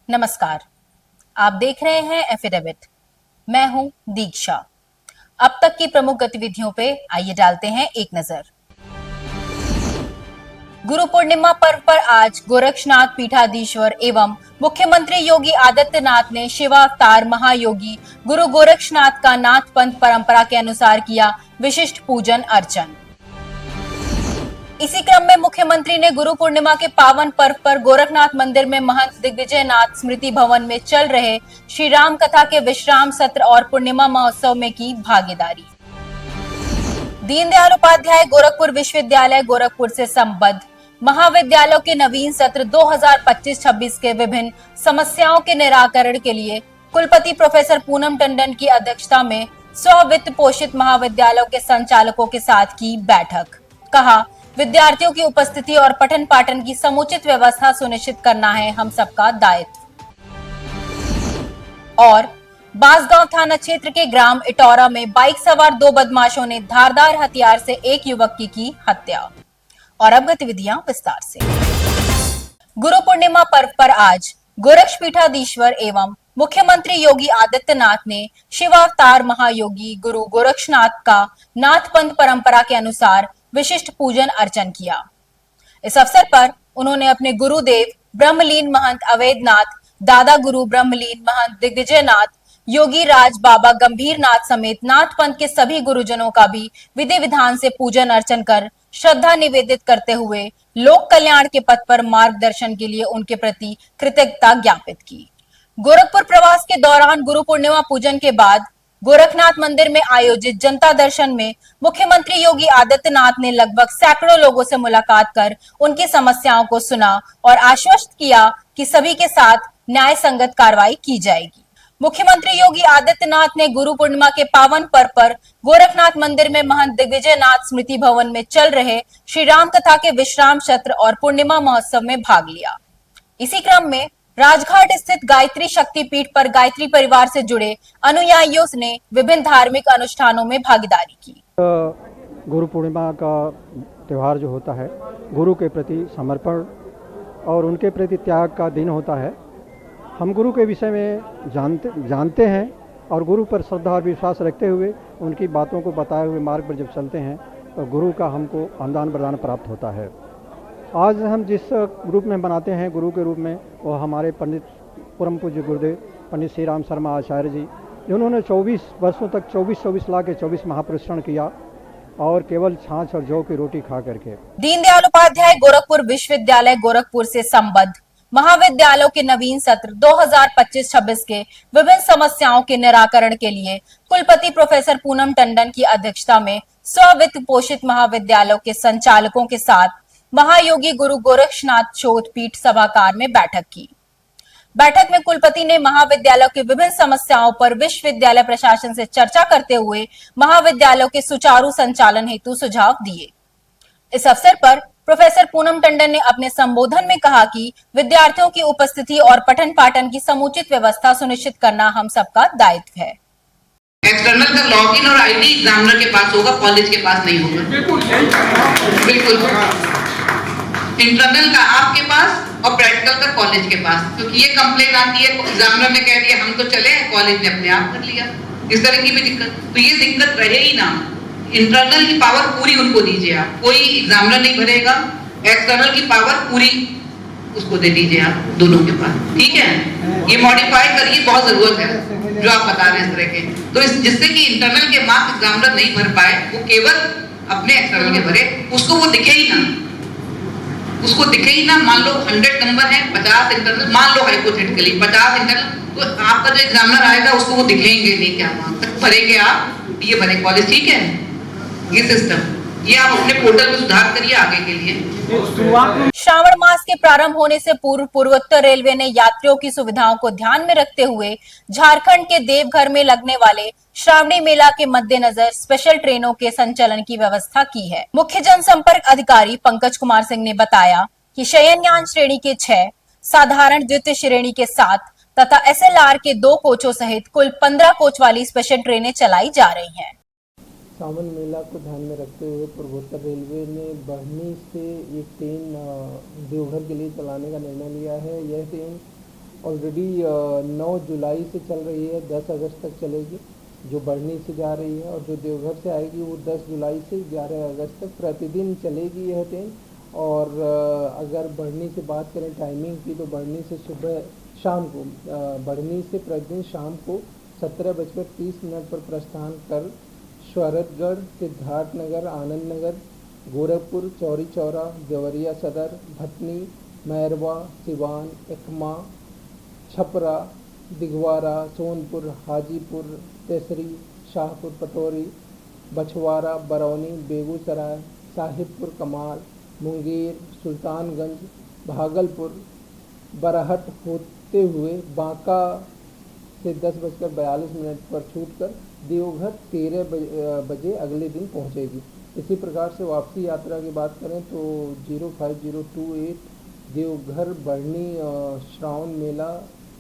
नमस्कार। आप देख रहे हैं एफिडेविट। मैं हूं दीक्षा। अब तक की प्रमुख गतिविधियों पे आइए डालते हैं एक नजर। गुरु पूर्णिमा पर्व पर आज गोरक्षनाथ पीठाधीश्वर एवं मुख्यमंत्री योगी आदित्यनाथ ने शिवावतार महायोगी गुरु गोरक्षनाथ का नाथ पंथ परंपरा के अनुसार किया विशिष्ट पूजन अर्चन। इसी क्रम में मुख्यमंत्री ने गुरु पूर्णिमा के पावन पर्व पर गोरखनाथ मंदिर में महंत दिग्विजयनाथ स्मृति भवन में चल रहे श्री राम कथा के विश्राम सत्र और पूर्णिमा महोत्सव में की भागीदारी। दीनदयाल उपाध्याय गोरखपुर विश्वविद्यालय गोरखपुर से संबद्ध महाविद्यालयों के नवीन सत्र 2025-26 के विभिन्न समस्याओं के निराकरण के लिए कुलपति प्रोफेसर पूनम टंडन की अध्यक्षता में स्ववित्त पोषित महाविद्यालयों के संचालकों के साथ की बैठक। कहा, विद्यार्थियों की उपस्थिति और पठन पाठन की समुचित व्यवस्था सुनिश्चित करना है हम सबका दायित्व। और बांसगांव थाना क्षेत्र के ग्राम इटौरा में बाइक सवार दो बदमाशों ने धारदार हथियार से एक युवक की हत्या। और अब गतिविधियां विस्तार से। गुरु पूर्णिमा पर्व पर आज गोरक्षपीठाधीश्वर एवं मुख्यमंत्री योगी आदित्यनाथ ने शिवावतार महायोगी गुरु गोरक्षनाथ का नाथ पंथ परंपरा के अनुसार विशिष्ट पूजन अर्चन किया। इस अवसर पर उन्होंने अपने गुरुदेव ब्रह्मलीन महंत अवैधनाथ, दादा गुरु ब्रह्मलीन महंत दिग्विजयनाथ, योगी राज बाबा गंभीरनाथ समेत नाथ पंथ के सभी गुरुजनों का भी विधि विधान से पूजन अर्चन कर श्रद्धा निवेदित करते हुए लोक कल्याण के पथ पर मार्गदर्शन के लिए उनके प्रति कृतज्ञता ज्ञापित की। गोरखपुर प्रवास के दौरान गुरु पूर्णिमा पूजन के बाद गोरखनाथ मंदिर में आयोजित जनता दर्शन में मुख्यमंत्री योगी आदित्यनाथ ने लगभग सैकड़ों लोगों से मुलाकात कर उनकी समस्याओं को सुना और आश्वस्त किया कि सभी के साथ न्याय संगत कार्रवाई की जाएगी। मुख्यमंत्री योगी आदित्यनाथ ने गुरु पूर्णिमा के पावन पर्व पर गोरखनाथ मंदिर में महंत दिग्विजयनाथ स्मृति भवन में चल रहे श्री राम कथा के विश्राम सत्र और पूर्णिमा महोत्सव में भाग लिया। इसी क्रम में राजघाट स्थित गायत्री शक्तिपीठ पर गायत्री परिवार से जुड़े अनुयायियों ने विभिन्न धार्मिक अनुष्ठानों में भागीदारी की। गुरु पूर्णिमा का त्योहार जो होता है, गुरु के प्रति समर्पण और उनके प्रति त्याग का दिन होता है। हम गुरु के विषय में जानते हैं और गुरु पर श्रद्धा और विश्वास रखते हुए उनकी बातों को बताए हुए मार्ग पर जब चलते हैं तो गुरु का हमको अनुदान वरदान प्राप्त होता है। आज हम जिस रूप में बनाते हैं गुरु के रूप में, वो हमारे पंडित परम पूज्य गुरुदेव पंडित श्री राम शर्मा आचार्य जी, जिन्होंने 24 वर्षों तक 24 ला के 24 महापुरुषण किया और केवल छाछ और जौ की रोटी खा करके। दीनदयाल उपाध्याय गोरखपुर विश्वविद्यालय गोरखपुर से संबद्ध महाविद्यालयों के नवीन सत्र 2025-26 के विभिन्न समस्याओं के निराकरण के लिए कुलपति प्रोफेसर पूनम टंडन की अध्यक्षता में स्ववित्त पोषित महाविद्यालयों के संचालकों के साथ महायोगी गुरु गोरक्षनाथ शोध पीठ सभागार में बैठक की। बैठक में कुलपति ने महाविद्यालयों की विभिन्न समस्याओं पर विश्वविद्यालय प्रशासन से चर्चा करते हुए महाविद्यालयों के सुचारू संचालन हेतु सुझाव दिए। इस अवसर पर प्रोफेसर पूनम टंडन ने अपने संबोधन में कहा कि विद्यार्थियों की उपस्थिति और पठन पाठन की समुचित व्यवस्था सुनिश्चित करना हम सबका दायित्व है। एक्सटर्नल का लॉगिन और आईडी एग्जामिनर के पास होगा, कॉलेज के पास नहीं होगा। बिल्कुल इंटरनल का आपके पास और प्रैक्टिकल का कॉलेज के पास, क्योंकि ये कंप्लेन आती है एग्जामिनर ने कह दिया हम तो चले, कॉलेज ने अपने आप कर लिया। इस तरह की भी दिक्कत, तो ये दिक्कत रहे ही ना। इंटरनल की पावर पूरी उनको दीजिए आप, कोई एग्जामिनर नहीं भरेगा। एक्सटर्नल की पावर पूरी उसको दे दीजिए आप, दोनों के पास, ठीक है। ये मॉडिफाई करिए, बहुत जरूरत है जो आप बता रहे हैं इस तरह के। तो जिससे कि इंटरनल के मार्क्स एग्जामिनर नहीं भर पाए, वो केवल अपने एक्सटर्नल के भरे, उसको वो दिखे ही ना, उसको दिखे ही ना। मान लो 100 नंबर है, 50 इंटरनल, मान लो हाइपोथेटिकली 50 इंटरनल, तो आपका जो एग्जामिनर आएगा उसको वो दिखेंगे नहीं, क्या मार्क्स भरेंगे आप, ये भरे कॉलेज, ठीक है। ये सिस्टम, ये आप अपने पोर्टल में सुधार करिए आगे के लिए। श्रावण मास के प्रारंभ होने से पूर्व पूर्वोत्तर रेलवे ने यात्रियों की सुविधाओं को ध्यान में रखते हुए झारखंड के देवघर में लगने वाले श्रावणी मेला के मद्देनजर स्पेशल ट्रेनों के संचालन की व्यवस्था की है। मुख्य जनसंपर्क अधिकारी पंकज कुमार सिंह ने बताया कि शयनयान श्रेणी के 6, साधारण द्वितीय श्रेणी के 7 तथा SLR के 2 कोचों सहित कुल 15 कोच वाली स्पेशल ट्रेनें चलाई जा रही हैं। सावन मेला को ध्यान में रखते हुए पूर्वोत्तर रेलवे ने बढ़नी से एक ट्रेन देवघर के लिए चलाने का निर्णय लिया है। यह ट्रेन ऑलरेडी 9 जुलाई से चल रही है, 10 अगस्त तक चलेगी, जो बढ़नी से जा रही है, और जो देवघर से आएगी वो 10 जुलाई से 11 अगस्त तक प्रतिदिन चलेगी यह ट्रेन। और अगर बढ़नी से बात करें टाइमिंग की, तो बढ़नी से शाम को बढ़नी से प्रतिदिन शाम को 17:30 पर प्रस्थान कर शरतगढ़, सिद्धार्थनगर, आनंद नगर, गोरखपुर, चौरी चौरा, देवरिया सदर, भटनी, मैरवा, सिवान, एकमा, छपरा, दिगवारा, सोनपुर, हाजीपुर, तेसरी, शाहपुर पटोरी, बछवारा, बरौनी, बेगूसराय, साहिबपुर कमाल, मुंगेर, सुल्तानगंज, भागलपुर, बरहट होते हुए बांका से 10:42 पर छूटकर देवघर 13 बजे अगले दिन पहुंचेगी। इसी प्रकार से वापसी यात्रा की बात करें तो 05028 देवघर बढ़नी श्रावण मेला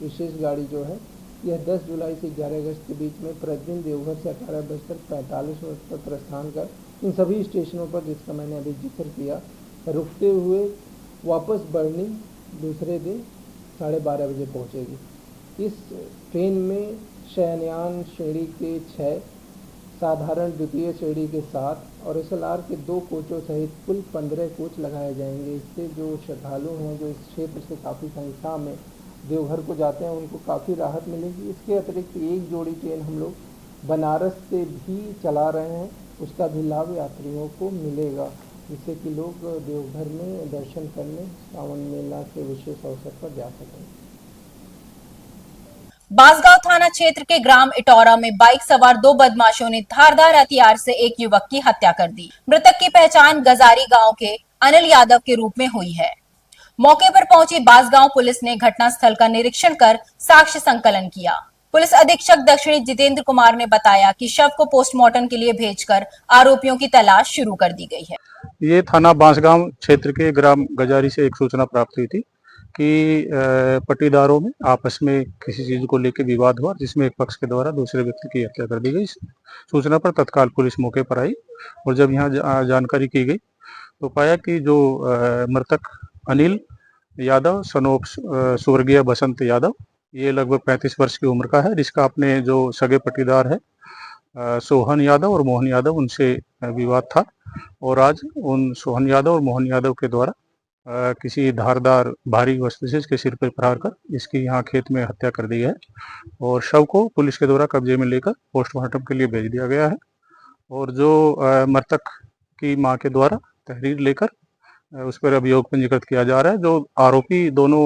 विशेष गाड़ी जो है, यह 10 जुलाई से 11 अगस्त के बीच में प्रतिदिन देवघर से 18:45 पर प्रस्थान कर इन सभी स्टेशनों पर, जिसका मैंने अभी जिक्र किया, रुकते हुए वापस बढ़नी दूसरे दिन 12:30 बजे पहुंचेगी। इस ट्रेन में शयनयान श्रेणी के 6, साधारण द्वितीय श्रेणी के 7 और SLR के 2 कोचों सहित कुल 15 कोच लगाए जाएंगे। इससे जो श्रद्धालु हैं जो इस क्षेत्र से काफ़ी संख्या में देवघर को जाते हैं उनको काफ़ी राहत मिलेगी। इसके अतिरिक्त एक जोड़ी ट्रेन हम लोग बनारस से भी चला रहे हैं, उसका भी लाभ यात्रियों को मिलेगा, जिससे कि लोग देवघर में दर्शन करने श्रावण मेला के विशेष अवसर पर जा सकें। बांसगांव थाना क्षेत्र के ग्राम इटौरा में बाइक सवार 2 बदमाशों ने धारदार हथियार से एक युवक की हत्या कर दी। मृतक की पहचान गजारी गांव के अनिल यादव के रूप में हुई है। मौके पर पहुंची बांसगांव पुलिस ने घटनास्थल का निरीक्षण कर साक्ष्य संकलन किया। पुलिस अधीक्षक दक्षिणी जितेंद्र कुमार ने बताया कि शव को पोस्टमार्टम के लिए भेजकर आरोपियों की तलाश शुरू कर दी गई है। ये थाना बांसगांव क्षेत्र के ग्राम गजारी से एक सूचना प्राप्त हुई थी कि पट्टीदारों में आपस में किसी चीज को लेकर विवाद हुआ, जिसमें एक पक्ष के द्वारा दूसरे व्यक्ति की हत्या कर दी गई। सूचना पर तत्काल पुलिस मौके पर आई और जब यहाँ जानकारी की गई तो पाया कि जो मृतक अनिल यादव सनोप स्वर्गीय बसंत यादव, ये लगभग 35 वर्ष की उम्र का है, जिसका अपने जो सगे पट्टीदार है सोहन यादव और मोहन यादव, उनसे विवाद था और आज उन सोहन यादव और मोहन यादव के द्वारा किसी धारदार भारी वस्तु से इसके सिर पर प्रहार कर इसकी यहाँ खेत में हत्या कर दी है और शव को पुलिस के द्वारा कब्जे में लेकर पोस्टमार्टम के लिए भेज दिया गया है। और जो मृतक की मां के द्वारा तहरीर लेकर उस पर अभियोग पंजीकृत किया जा रहा है। जो आरोपी दोनों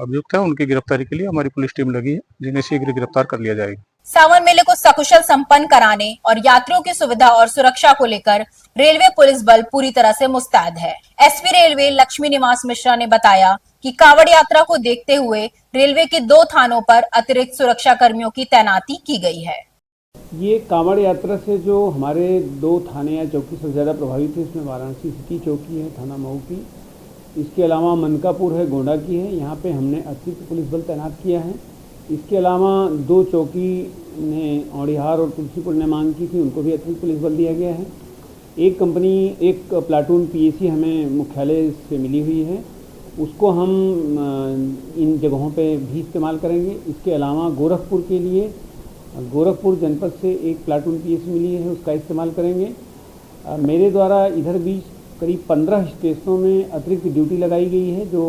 अभियुक्त हैं उनकी गिरफ्तारी के लिए हमारी पुलिस टीम लगी है, जिन्हें शीघ्र गिरफ्तार कर लिया जाएगा। सावन मेले को सकुशल संपन्न कराने और यात्रियों की सुविधा और सुरक्षा को लेकर रेलवे पुलिस बल पूरी तरह से मुस्तैद है। एसपी रेलवे लक्ष्मी निवास मिश्रा ने बताया कि कांवड़ यात्रा को देखते हुए रेलवे के 2 थानों पर अतिरिक्त सुरक्षा कर्मियों की तैनाती की गई है। ये कांवड़ यात्रा से जो हमारे 2 थाने या चौकी सबसे ज़्यादा प्रभावित है, इसमें वाराणसी सिटी चौकी है, थाना मऊ की, इसके अलावा मनकापुर है, गोंडा की है। यहाँ पे हमने अतिरिक्त पुलिस बल तैनात किया है। इसके अलावा 2 चौकी ने औड़िहार और तुलसीपुर ने मांग की थी, उनको भी अतिरिक्त पुलिस बल दिया गया है। एक प्लाटून पीएसी हमें मुख्यालय से मिली हुई है, उसको हम इन जगहों पे भी इस्तेमाल करेंगे। इसके अलावा गोरखपुर के लिए गोरखपुर जनपद से एक प्लाटून पीएसी मिली है, उसका इस्तेमाल करेंगे। मेरे द्वारा इधर भी करीब 15 स्टेशनों में अतिरिक्त ड्यूटी लगाई गई है, जो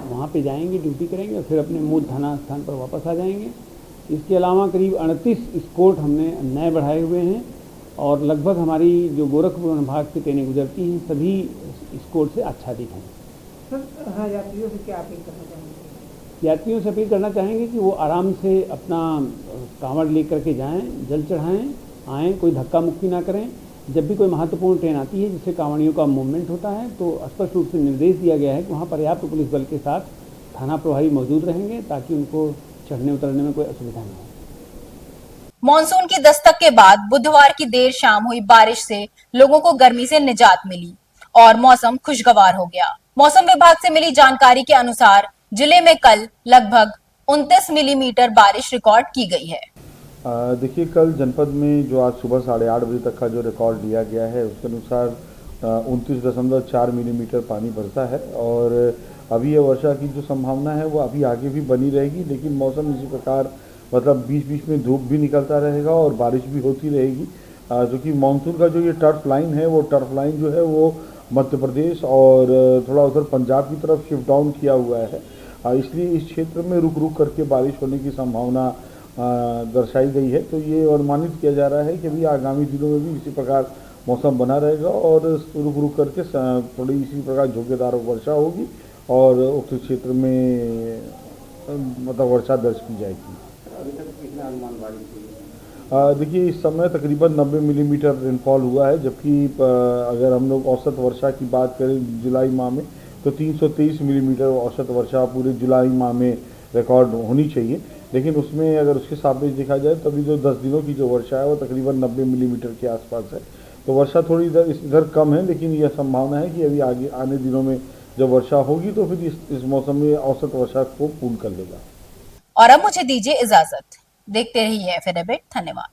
वहाँ पे जाएंगे, ड्यूटी करेंगे और फिर अपने मूल थाना स्थान पर वापस आ जाएंगे। इसके अलावा करीब 38 स्कोर्ट हमने नए बढ़ाए हुए हैं और लगभग हमारी जो गोरखपुर विभाग से ट्रेनें गुजरती हैं सभी स्कोर्ट से आच्छादित हैं। हाँ, यात्रियों से क्या अपील करना चाहेंगे? यात्रियों से अपील करना चाहेंगे कि वो आराम से अपना कांवड़ लेकर के जाएं, जल चढ़ाएं, आएँ, कोई धक्का मुक्की ना करें। जब भी कोई महत्वपूर्ण ट्रेन आती है जिससे कांवड़ियों का मूवमेंट होता है तो स्पष्ट रूप से निर्देश दिया गया है कि वहाँ पर्याप्त पुलिस बल के साथ थाना प्रभारी मौजूद रहेंगे ताकि उनको चढ़ने उतरने में कोई असुविधा न हो। मॉनसून की दस्तक के बाद बुधवार की देर शाम हुई बारिश से लोगों को गर्मी से निजात मिली और मौसम खुशगवार हो गया। मौसम विभाग से मिली जानकारी के अनुसार जिले में कल लगभग 29 मिलीमीटर बारिश रिकॉर्ड की गई है। देखिए, कल जनपद में जो आज सुबह 8:30 बजे तक का जो रिकॉर्ड लिया गया है उसके अनुसार 29.4 मिलीमीटर पानी बरसा है और अभी ये वर्षा की जो संभावना है वो अभी आगे भी बनी रहेगी, लेकिन मौसम इसी प्रकार मतलब बीच बीच में धूप भी निकलता रहेगा और बारिश भी होती रहेगी। जो कि मानसून का जो ये टर्फ लाइन है, वो टर्फ लाइन जो है वो मध्य प्रदेश और थोड़ा उधर पंजाब की तरफ शिफ्ट डाउन किया हुआ है। इसलिए इस क्षेत्र में रुक रुक करके बारिश होने की संभावना दर्शाई गई है। तो ये अनुमानित किया जा रहा है कि अभी आगामी दिनों में भी इसी प्रकार मौसम बना रहेगा और रुक रुक करके थोड़ी इसी प्रकार झोंकेदार वर्षा होगी और उक्त क्षेत्र में मतलब वर्षा दर्ज की जाएगी। अभी तक कितना अनुमान बारिश हुई? देखिए इस समय तकरीबन 90 मिलीमीटर रेनफॉल हुआ है, जबकि अगर हम लोग औसत वर्षा की बात करें जुलाई माह में तो 323 मिलीमीटर औसत वर्षा पूरे जुलाई माह में रिकॉर्ड होनी चाहिए। लेकिन उसमें अगर उसके सापेक्ष देखा जाए तभी जो 10 दिनों की जो वर्षा है वो तकरीबन 90 मिलीमीटर के आसपास है। तो वर्षा थोड़ी इधर कम है, लेकिन यह संभावना है कि अभी आगे आने दिनों में जब वर्षा होगी तो फिर इस मौसम में औसत वर्षा को पूर्ण कर लेगा। और अब मुझे दीजिए इजाजत। देखते रहिए FNA अपडेट। धन्यवाद।